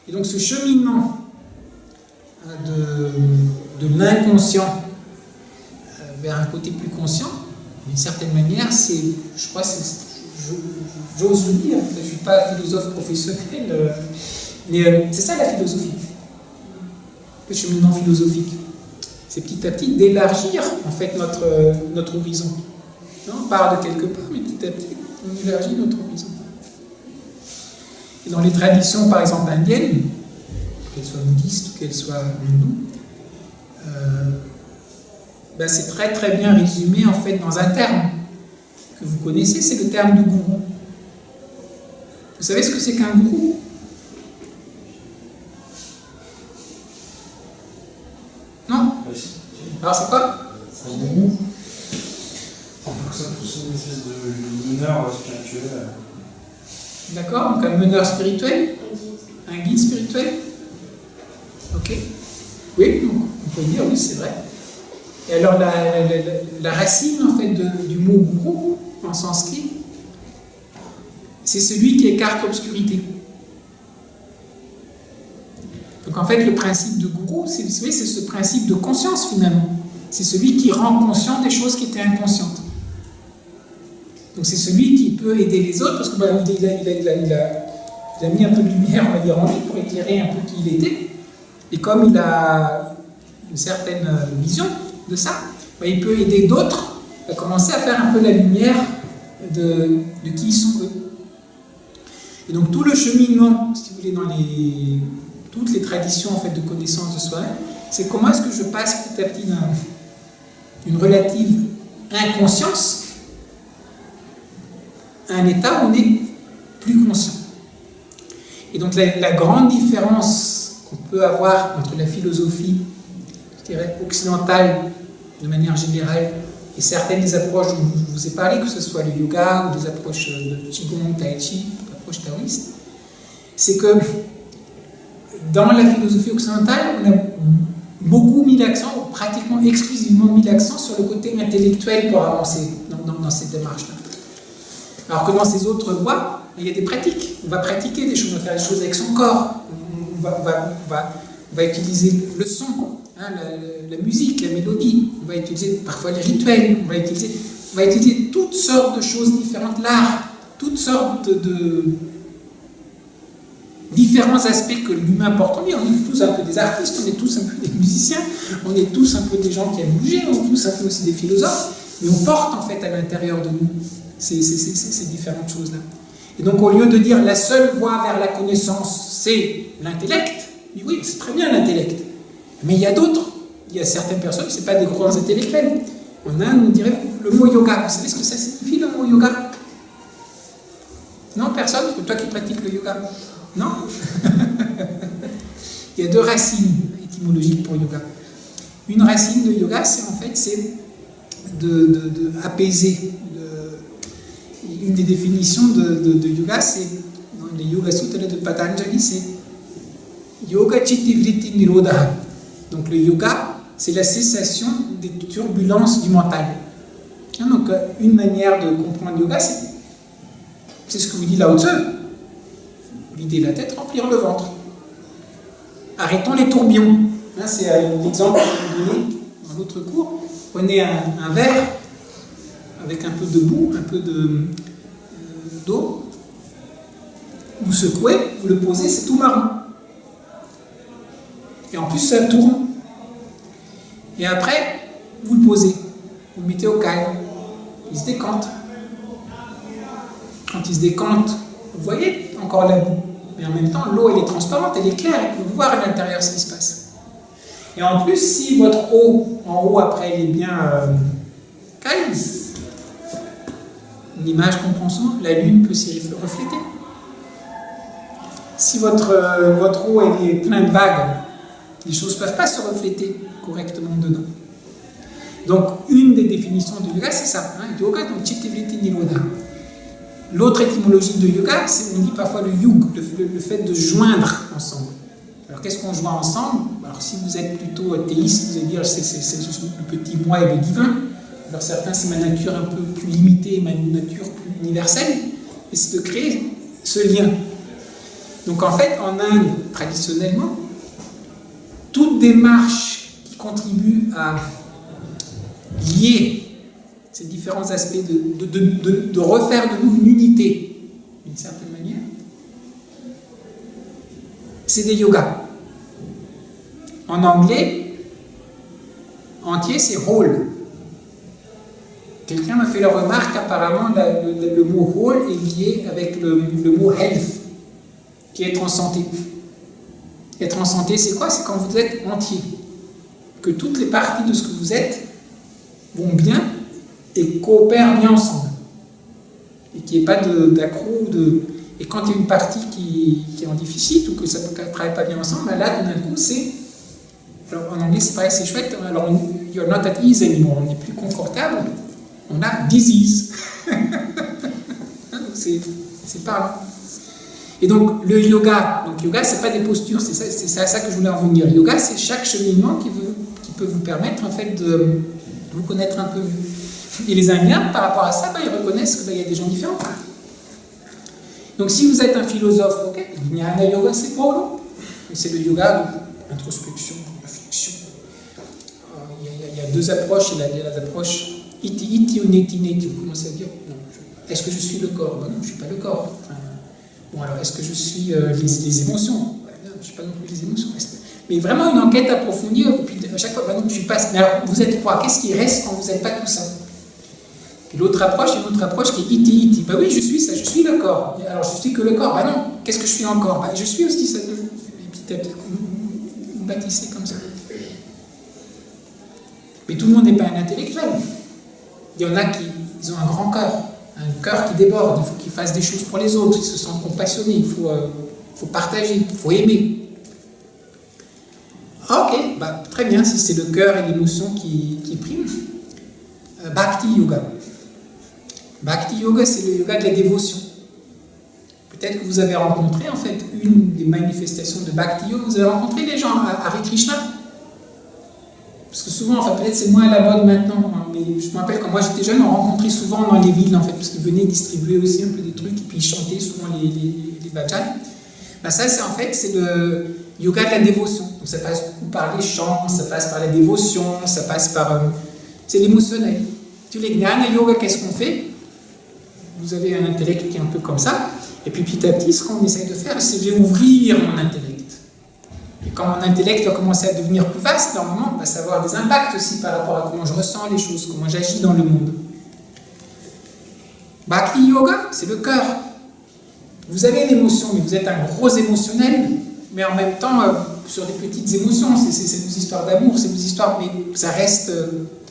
Et donc ce cheminement de l'inconscient vers un côté plus conscient, d'une certaine manière, c'est, je crois, j'ose le dire, je ne suis pas philosophe professionnel, mais c'est ça la philosophie, le cheminement philosophique. C'est petit à petit d'élargir en fait notre horizon. On part de quelque part, mais petit à petit, on élargit notre horizon. Et dans les traditions, par exemple, indiennes, qu'elles soient bouddhistes ou qu'elles soient hindoues, c'est très très bien résumé en fait dans un terme que vous connaissez, c'est le terme de gourou. Vous savez ce que c'est qu'un gourou? Non? Alors c'est quoi? Un gourou. C'est une espèce de meneur spirituel. D'accord, donc un meneur spirituel? Un guide spirituel? Ok. Oui, donc on peut dire oui, c'est vrai. Et alors la racine en fait du mot gourou en sanskrit, c'est celui qui écarte l'obscurité. Donc en fait le principe de gourou, c'est ce principe de conscience finalement. C'est celui qui rend conscient des choses qui étaient inconscientes. Donc c'est celui qui peut aider les autres parce qu'il a mis un peu de lumière, on va dire, en lui pour éclairer un peu qui il était. Et comme il a une certaine vision de ça, il peut aider d'autres à commencer à faire un peu la lumière de qui ils sont eux. Et donc tout le cheminement, si vous voulez, dans toutes les traditions en fait, de connaissance de soi-même, c'est comment est-ce que je passe petit à petit d'une relative inconscience à un état où on est plus conscient. Et donc la grande différence qu'on peut avoir entre la philosophie, je dirais, occidentale de manière générale et certaines des approches dont je vous ai parlé, que ce soit le yoga ou des approches de Qigong, Tai Chi, approches taoïstes, c'est que dans la philosophie occidentale, on a beaucoup mis l'accent, pratiquement exclusivement mis l'accent sur le côté intellectuel pour avancer dans cette démarche-là. Alors que dans ces autres voies, il y a des pratiques. On va pratiquer des choses, on va faire des choses avec son corps. On va utiliser le son, la musique, la mélodie. On va utiliser parfois les rituels. On va utiliser toutes sortes de choses différentes, l'art, toutes sortes de différents aspects que l'humain porte en lui. On est tous un peu des artistes, on est tous un peu des musiciens, on est tous un peu des gens qui aiment bouger, on est tous un peu aussi des philosophes, mais on porte en fait à l'intérieur de nous ces différentes choses-là. Et donc au lieu de dire la seule voie vers la connaissance, c'est l'intellect, oui, c'est très bien l'intellect, mais il y a d'autres, il y a certaines personnes, c'est pas des grands intellectuels. En Inde, on dirait le mot yoga. Vous savez ce que ça signifie le mot yoga? Non, personne? Toi qui pratiques le yoga? Non. Il y a deux racines étymologiques pour yoga. Une racine de yoga, c'est de apaiser. Une des définitions de yoga, c'est dans les Yoga Sutras de Patanjali, c'est Yoga Chitti Vritti Nirodha. Donc le yoga, c'est la cessation des turbulences du mental. Donc une manière de comprendre le yoga, c'est ce que vous dit Lao Tzu. Vider la tête, remplir le ventre. Arrêtons les tourbillons. C'est l'exemple que je vous donnais dans l'autre cours. Prenez un verre avec un peu de boue, un peu d'eau. Vous secouez, vous le posez, c'est tout marron. Et en plus, ça tourne. Et après, vous le posez. Vous le mettez au calme. Il se décante. Quand il se décante, vous voyez encore la boue. Mais en même temps, l'eau, elle est transparente, elle est claire, et vous pouvez voir à l'intérieur ce qui se passe. Et en plus, si votre eau, en haut, après, elle est bien calme, une image qu'on prend souvent, la lune peut s'y refléter. Si votre eau, elle est pleine de vagues, les choses ne peuvent pas se refléter correctement dedans. Donc, une des définitions de yoga, c'est ça. Yoga, donc Chitti Vritti Nirodha. L'autre étymologie de yoga, on dit parfois le yug, le fait de joindre ensemble. Alors qu'est-ce qu'on joint ensemble? Alors si vous êtes plutôt athéiste, vous allez dire c'est juste le petit moi et le divin. Alors certains, c'est ma nature un peu plus limitée, ma nature plus universelle. Et c'est de créer ce lien. Donc en fait, en Inde, traditionnellement, toute démarche qui contribue à lier ces différents aspects, de refaire de nous une unité, d'une certaine manière, c'est des yogas. En anglais, entier, c'est whole. Quelqu'un m'a fait la remarque qu'apparemment le mot whole est lié avec le mot health, qui est être en santé. Être en santé, c'est quoi? C'est quand vous êtes entier. Que toutes les parties de ce que vous êtes vont bien et coopèrent bien ensemble. Et qu'il n'y ait pas d'accro. Et quand il y a une partie qui est en déficit ou que ça ne travaille pas bien ensemble, là, tout d'un coup, c'est... Alors, en anglais, c'est pareil, c'est chouette. Alors, you're not at ease anymore. On n'est plus confortable. On a disease. C'est parlant. Et donc, le yoga, c'est pas des postures, c'est à ça que je voulais en venir. Yoga, c'est chaque cheminement qui peut vous permettre, en fait, de vous connaître un peu mieux. Et les Indiens, par rapport à ça, ils reconnaissent qu'il y a des gens différents. Donc, si vous êtes un philosophe, ok, Jnana Yoga, c'est quoi, non? C'est le yoga d'introspection, réflexion. Il y a deux approches. Il y a l'approche iti ou neti. Vous commencez à dire, non, est-ce que je suis le corps? Ben non, je ne suis pas le corps. Bon, alors, est-ce que je suis les émotions? Non, je ne suis pas non plus les émotions. Mais vraiment une enquête approfondie, et puis à chaque fois, ben non, je suis pas. Mais alors, vous êtes quoi? Qu'est-ce qui reste quand vous n'êtes pas tout ça? Puis l'autre approche, c'est une autre approche qui est iti. Ben oui, je suis ça, je suis le corps. Alors, je suis que le corps. Ben non, qu'est-ce que je suis encore? Ben, je suis aussi ça. Et petit à petit, vous bâtissez comme ça. Mais tout le monde n'est pas un intellectuel. Il y en a qui ont un grand cœur. Un cœur qui déborde, il faut qu'ils fassent des choses pour les autres, ils se sentent compassionnés, il faut partager, il faut aimer. Ok, très bien, si c'est le cœur et l'émotion qui priment. Bhakti Yoga. Bhakti Yoga, c'est le yoga de la dévotion. Peut-être que vous avez rencontré, en fait, une des manifestations de Bhakti Yoga, vous avez rencontré des gens à Hare Krishna. Parce que souvent, enfin peut-être c'est moins à la mode maintenant, hein, mais je me rappelle quand moi j'étais jeune, on rencontrait souvent dans les villes, en fait, parce qu'ils venaient distribuer aussi un peu des trucs, et puis ils chantaient souvent les bhajans. Ça, c'est en fait, c'est le yoga de la dévotion. Donc ça passe beaucoup par les chants, ça passe par la dévotion, ça passe par... c'est l'émotionnel. Tu les gnana yoga, qu'est-ce qu'on fait? Vous avez un intellect qui est un peu comme ça, et puis petit à petit, ce qu'on essaye de faire, c'est de ouvrir mon intellect. Et quand mon intellect va commencer à devenir plus vaste, normalement, ça va avoir des impacts aussi par rapport à comment je ressens les choses, comment j'agis dans le monde. Bhakti Yoga, c'est le cœur. Vous avez l'émotion, mais vous êtes un gros émotionnel, mais en même temps, sur des petites émotions, c'est vos histoires d'amour, c'est vos histoires, mais ça reste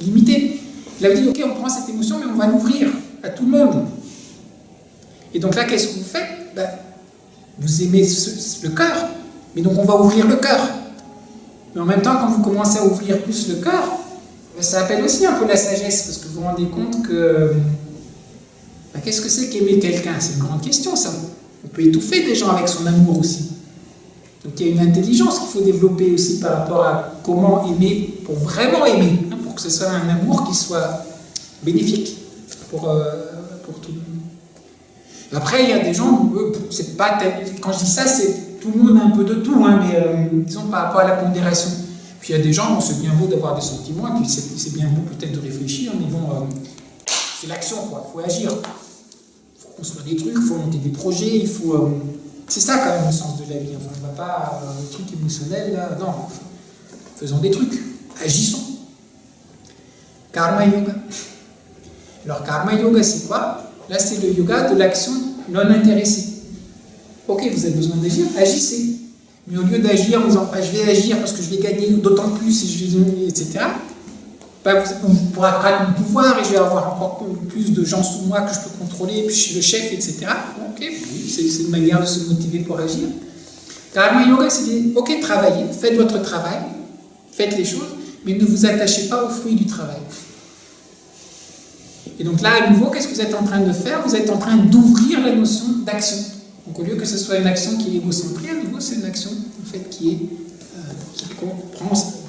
limité. Là, vous dites, ok, on prend cette émotion, mais on va l'ouvrir à tout le monde. Et donc là, qu'est-ce que vous faites? Vous aimez le cœur. Mais donc on va ouvrir le cœur. Mais en même temps, quand vous commencez à ouvrir plus le cœur, ça appelle aussi un peu la sagesse, parce que vous vous rendez compte que... qu'est-ce que c'est qu'aimer quelqu'un? C'est une grande question, ça. On peut étouffer des gens avec son amour aussi. Donc il y a une intelligence qu'il faut développer aussi par rapport à comment aimer, pour vraiment aimer, hein, pour que ce soit un amour qui soit bénéfique pour tout le monde. Après, il y a des gens où c'est pas tel... Quand je dis ça, c'est... Tout le monde a un peu de tout, hein, mais disons par rapport à la pondération. Puis il y a des gens, bon, c'est bien beau d'avoir des sentiments, et puis c'est bien beau peut-être de réfléchir, mais bon, c'est l'action, quoi. Il faut agir. Il faut construire des trucs, il faut monter des projets, il faut... C'est ça quand même le sens de la vie. Enfin, on ne va pas le truc émotionnel, là, non. Faisons des trucs, agissons. Karma Yoga. Alors Karma Yoga, c'est quoi? Là, c'est le yoga de l'action non intéressée. Ok, vous avez besoin d'agir, agissez. Mais au lieu d'agir en disant je vais agir parce que je vais gagner d'autant plus, et je vais, etc., on pourra prendre le pouvoir et je vais avoir encore plus de gens sous moi que je peux contrôler, puis je suis le chef, etc. Ok, oui, c'est une manière de se motiver pour agir. Karma Yoga, c'est ok, travaillez, faites votre travail, faites les choses, mais ne vous attachez pas aux fruits du travail. Et donc là, à nouveau, qu'est-ce que vous êtes en train de faire? Vous êtes en train d'ouvrir la notion d'action. Donc au lieu que ce soit une action qui est égocentrée, à nouveau c'est une action en fait, qui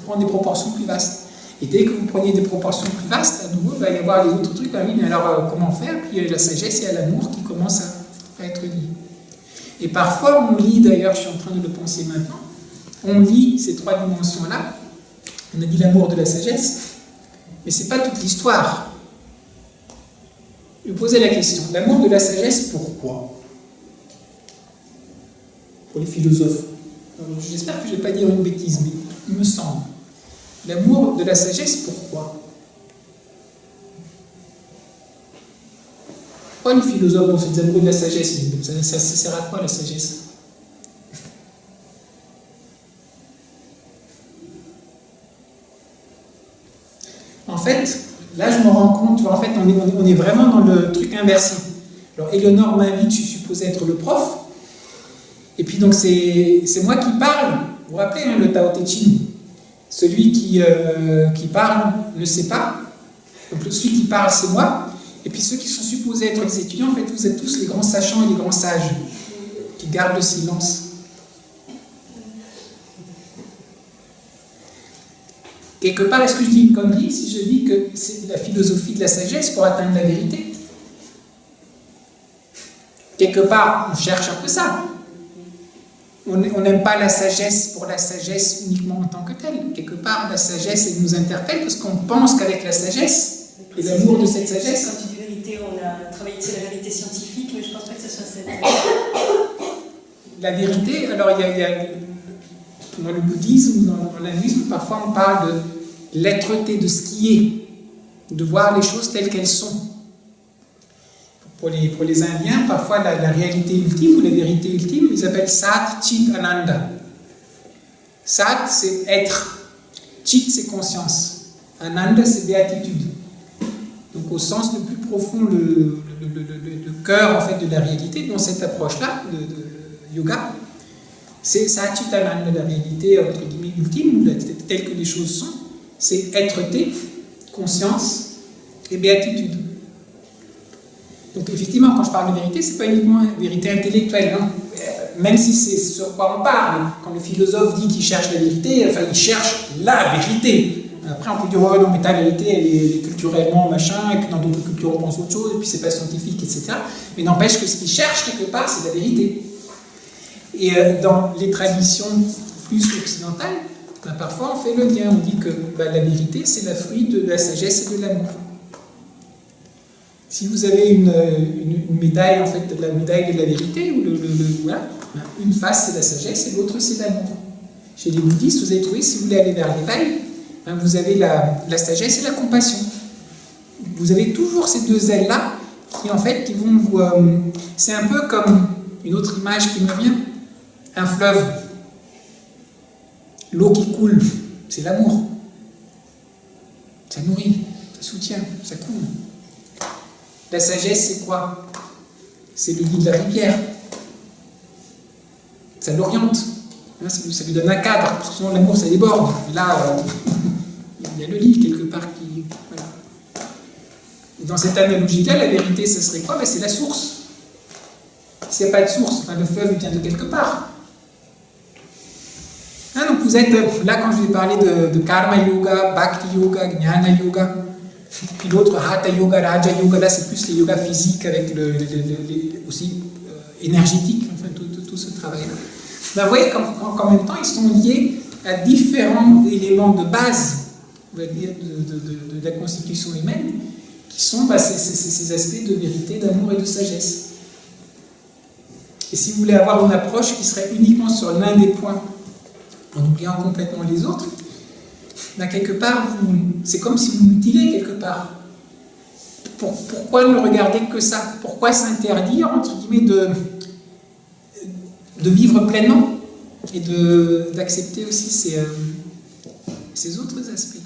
prend des proportions plus vastes. Et dès que vous prenez des proportions plus vastes, à nouveau il va y avoir les autres trucs. Oui, mais alors comment faire? Puis il y a la sagesse et l'amour qui commencent à être liés. Et parfois, on lit, d'ailleurs, je suis en train de le penser maintenant, on lit ces trois dimensions-là. On a dit l'amour de la sagesse, mais ce n'est pas toute l'histoire. Je vais poser la question, l'amour de la sagesse, pourquoi? Pour les philosophes. J'espère que je ne vais pas dire une bêtise, mais il me semble. L'amour de la sagesse, pourquoi? Pourquoi les philosophes ont cet amour de la sagesse? Mais ça sert à quoi la sagesse? En fait, là je me rends compte, en fait on est vraiment dans le truc inversé. Alors Éléonore m'invite, je suis supposé être le prof, et puis donc c'est moi qui parle. Vous vous rappelez hein, le Tao Te Ching, celui qui parle ne sait pas, donc celui qui parle c'est moi, et puis ceux qui sont supposés être les étudiants, en fait vous êtes tous les grands sachants et les grands sages, qui gardent le silence. Quelque part, est-ce que je dis une connerie si je dis que c'est la philosophie de la sagesse pour atteindre la vérité? Quelque part, on cherche un peu ça. On n'aime pas la sagesse pour la sagesse uniquement en tant que telle. Quelque part, la sagesse, elle nous interpelle parce qu'on pense qu'avec la sagesse, et l'amour de cette sagesse... Sortie de vérité, on a travaillé sur la vérité scientifique, mais je ne pense pas que ce soit cette... La vérité, alors il y a dans le bouddhisme, dans l'hindouisme, parfois on parle de l'être-té, de ce qui est, de voir les choses telles qu'elles sont. Pour les Indiens, parfois la réalité ultime ou la vérité ultime, ils appellent Sat, Chit, Ananda. Sat, c'est être. Chit, c'est conscience. Ananda, c'est béatitude. Donc au sens le plus profond, le cœur en fait, de la réalité, dans cette approche-là de yoga, c'est Satchitananda, la réalité entre guillemets ultime, telle que les choses sont, c'est être-té, conscience et béatitude. Donc effectivement, quand je parle de vérité, c'est pas uniquement une vérité intellectuelle, hein. Même si c'est sur quoi on parle. Quand le philosophe dit qu'il cherche la vérité, enfin il cherche la vérité. Après on peut dire ouais non mais ta vérité elle est culturellement machin, et puis dans d'autres cultures on pense autre chose, et puis c'est pas scientifique, etc. Mais n'empêche que ce qu'il cherche quelque part c'est la vérité. Et dans les traditions plus occidentales, ben, parfois on fait le lien, on dit que ben, la vérité c'est la fruit de la sagesse et de l'amour. Si vous avez une médaille, en fait, de la médaille de la vérité, ou voilà, ben, une face c'est la sagesse et l'autre c'est l'amour. Chez les bouddhistes, vous avez trouvé, si vous voulez aller vers l'éveil, ben, vous avez la sagesse et la compassion. Vous avez toujours ces deux ailes-là qui en fait qui vont vous... c'est un peu comme une autre image qui me vient. Un fleuve, l'eau qui coule, c'est l'amour. Ça nourrit, ça soutient, ça coule. La sagesse, c'est quoi? C'est le lit de la rivière. Ça l'oriente. Ça lui donne un cadre, parce que sinon l'amour, ça déborde. Et là, il y a le lit quelque part qui... Voilà. Et dans cette analogie-là, la vérité, ce serait quoi? Ben, c'est la source. S'il n'y a pas de source, enfin, le fleuve vient de quelque part. Hein, donc vous êtes là quand je vous ai parlé de karma yoga, bhakti yoga, jnana yoga, puis l'autre hatha yoga, raja yoga, là c'est plus les yogas physiques avec aussi énergétique, enfin tout ce travail-là. Ben, vous voyez qu'en même temps ils sont liés à différents éléments de base, on va dire, de la constitution humaine, qui sont ben, ces aspects de vérité, d'amour et de sagesse. Et si vous voulez avoir une approche qui serait uniquement sur l'un des points, en oubliant complètement les autres, ben quelque part, c'est comme si vous mutilez quelque part. Pourquoi ne regarder que ça? Pourquoi s'interdire, entre guillemets, de vivre pleinement et d'accepter aussi ces autres aspects?